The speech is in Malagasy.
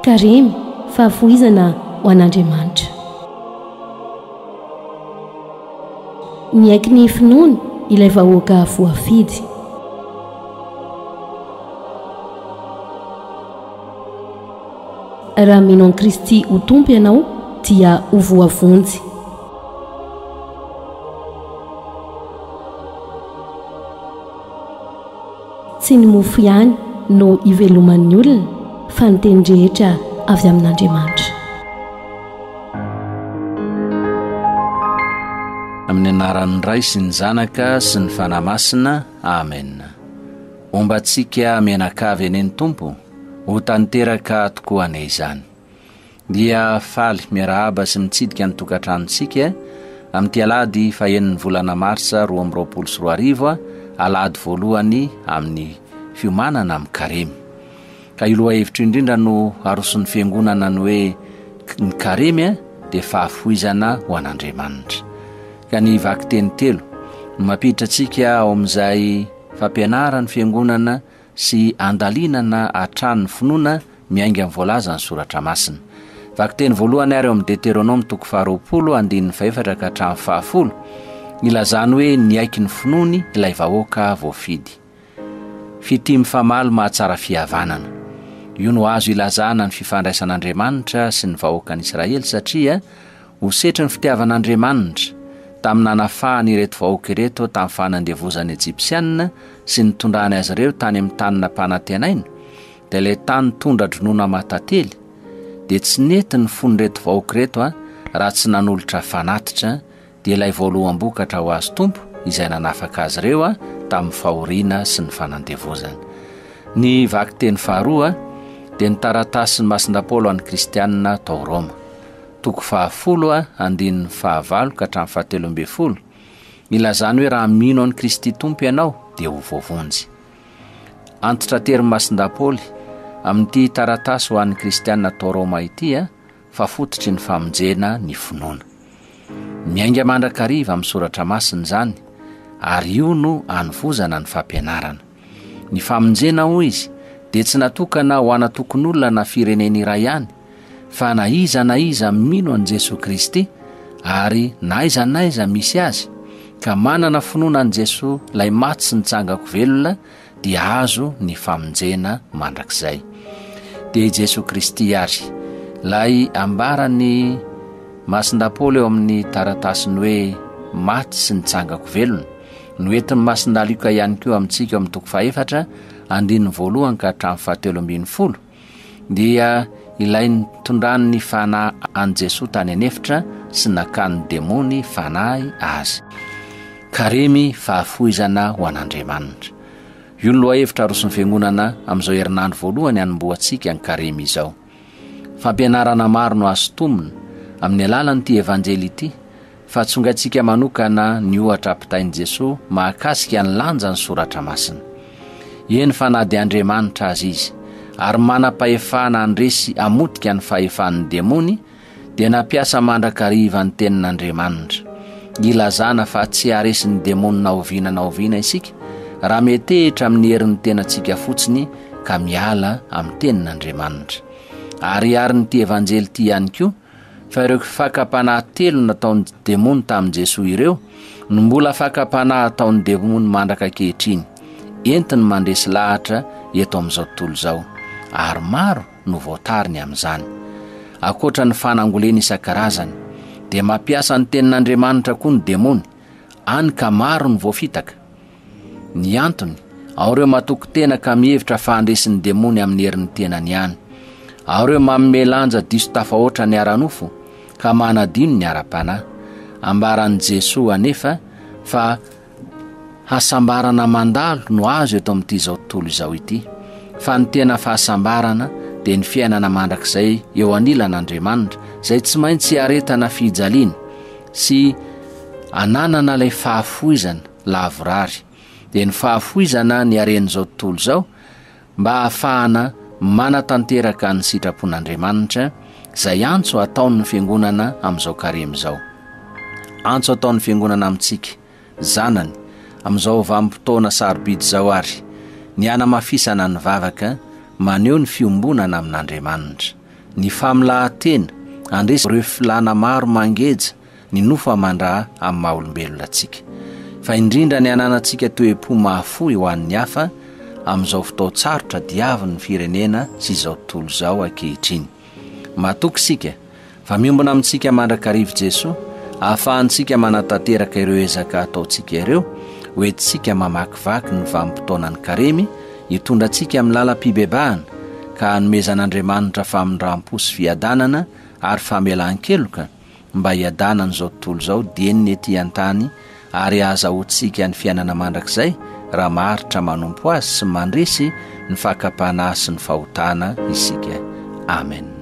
karemy fahafoizana ho an'Andriamanitra. Ny aiky ny finoana ilay vahoaka voafidy. Raha mino an'i Kristy ho tompo ianao dia ho voavonjy. Tsy ny mofo ihany no iveloman'ny olona fa ny teny rehetra avy amin'Andriamanitra. Amin'ny anaran'ny Ray sy ny Zanaka sy ny Fanahy Masina. Amen. Ombantsika mianakavy eny Tompo ho tanteraka tokoa anay izany. Dia faly miarahaba sy mitsidika ny tokantranontsika amin'ity alady fahaeniny volana Marsa 2024 alady voalohany amin'ny fiomanana amin'ny karemy. Ka iloha hevitra indrindra no aroson'ny fiangonana ny hoe ny karemy dia fahafoizana ho an'Andriamanitra. Ka ny vaky teny telo no mampiditra antsika ao amin'izay fampianarany fiangonana sy andalinana hatrany ny finoana miainga amin'ny voalaza ny soratra masina. Vaky teny voalohany ary ao amin'ny Deutéronome 20:4 ka hatramin'ny 10 ilazany hoe ny aiky ny finoany ilay vahoaka voafidy. Fitimy famaly mahatsara fihavanana. Io no azo ilazana ny fifandraisan'Andriamanitra sy ny vahoakan'i Israely satria ho setry ny fitiavan'Andriamanitra tamin'ny nanafahany ireto vahoaka ireto tamin'ny fanandevozany Ejipsianina sy ny tondrany azy ireo tany amin'ny tanina mpanantenaina, dia ilay tany tondra dronoana matately dia tsy nety ny fon'ireto vahoaka ireto raha tsy nanolotra fanatitra dia ilay voaloham-bokatra ho azy tompo izay nanafaka azy ireo tamin'ny fahoriana sy ny fanandevozana. Ny vaky teny faharoa dia ny taratasy ny masinda Paoly an'ny Kristianina tao Roma 10:15 ka hatramin'ny 17 ilazany hoe raha mino an'i Kristy tompo ianao dia ho voavonjy. Antitra tery masinda Paoly amin'ity taratasy ho an'ny Kristianina tao Roma ity fa fototry ny famonjena ny finoana. Miainga mandrakariva amin'ny soratra masina izany ary io no anovozana ny fampianarana. Ny famonjena ho izy dia tsy natokana ho ana tokon'olona na firenena iray ihany fa na iza mino an' Jesosy Kristy ary na aiza misy azy ka manana finoana an' Jesosy lay maty sy nitsangako velona dia azo ny famonjena mandrakizay. Dia i Jesosy Kristy ary lay ambarany masinda Paoly eo amin'ny taratasiny hoe maty sy nitsangako velona no entin'ny masinda Luka ihany koa amintsika amin'ny 4 2 ka hatramin'ny 17 dia ilay nitondrany fanahy an' Jesosy tany anefitra sy nakany demony fanahy azy. Karemy fahafoizana ho an'Andriamanitra. Io no lohahevitra aroson'ny fiangonana amin'izao herinandro voalohany hanomboantsika ny karemy izao. Fampianarana maro no azo tomona amin'ny alalan'ity evanjely ity fa tsongatsika manokana ny ohatra ampitain'i Jesosy mahakasika ny lanja ny soratra masina. Eny fa na dia Andriamanitra azy izy ary manam-pahefana andresy amotika ny fahefan'ny demony dia nampiasa mandrakariva ny tenin'Andriamanitra ilazana fa tsy haresin'ny demony naoviana isika raha metehitra amin'ny herin'ny tenantsika fotsiny ka miala amin'ny tenin'Andriamanitra. Ary nyty evanjely ity ihany koa fa ireo fakapanahy telo nataon'ny demony tamin'i Jesosy ireo no mbola fakapanahy ataon'ny demony mandraka kehitriny entiny mandresy lahatra eto amin'izao tontolo izao ary maro no voatariny amin'izany. Akoatra ny fanangoleny isan-karazany dia mampiasa ny tenin'Andriamanitra koa ny demony any ka maro ny voafitaka. Ny antony ao ireo matoko tena ka mihevitra fa handresin'ny demony amin'ny herin'ny tenany ihany. Ao ireo manome lanja diso tafahoatra ny aranofo ka manadino ny ara-panahy. Ambaran'i Jesosy anefa fa hasambarana mandalo no azo eto amin'ity izao tontolo izao ity. Fa ny tena fahasambarana dia ny fiainana mandrakizay eo anilan'Andriamanitra izay tsy maintsy aretana fijaliana sy ananana ilay fahafoizana lavorary. Dia ny fahafoizana ny aren'izao tontolo izao mba ahafahana manatanteraka ny sitrapon'Andriamanitra izay antso ataon'ny fiangonana amin'izao karemy izao. Antso ataon'ny fiangonana amintsika zanany amin'izao vanim-potoana sarobidy izao ary ny anamafisana ny vavaka maneho ny fiombonana amin'Andriamanitra ny familahantena andresy ireo filana maro mangeja ny nofa mandra amin'ny maha-olombelona antsika, fa indrindra ny ananantsika toe-po mahafoy ho an'ny hafa amin'izao fotoan-tsarotra diavy ny firenena sy izao tontolo izao ankehitriny. Matoky sika fa miombona amintsika mandrakarivo Jesosy ahafahantsika manatanteraka ireo ezaka ataontsika ireo, hoentsika mamakivaky ny vanim-potoanany karemy hitondra antsika amin'ny lalam-pibebahana ka hanomezan'Andriamanitra famindram-po sy fiadanana ary famelan-keloka mba hiadanana izao tontolo izao dieniny ety an-tany ary ahazahoantsika ny fiainana mandrakizay raha maharitra manompo azy sy mandresy ny fakapana sy ny fahotana isika. Amen.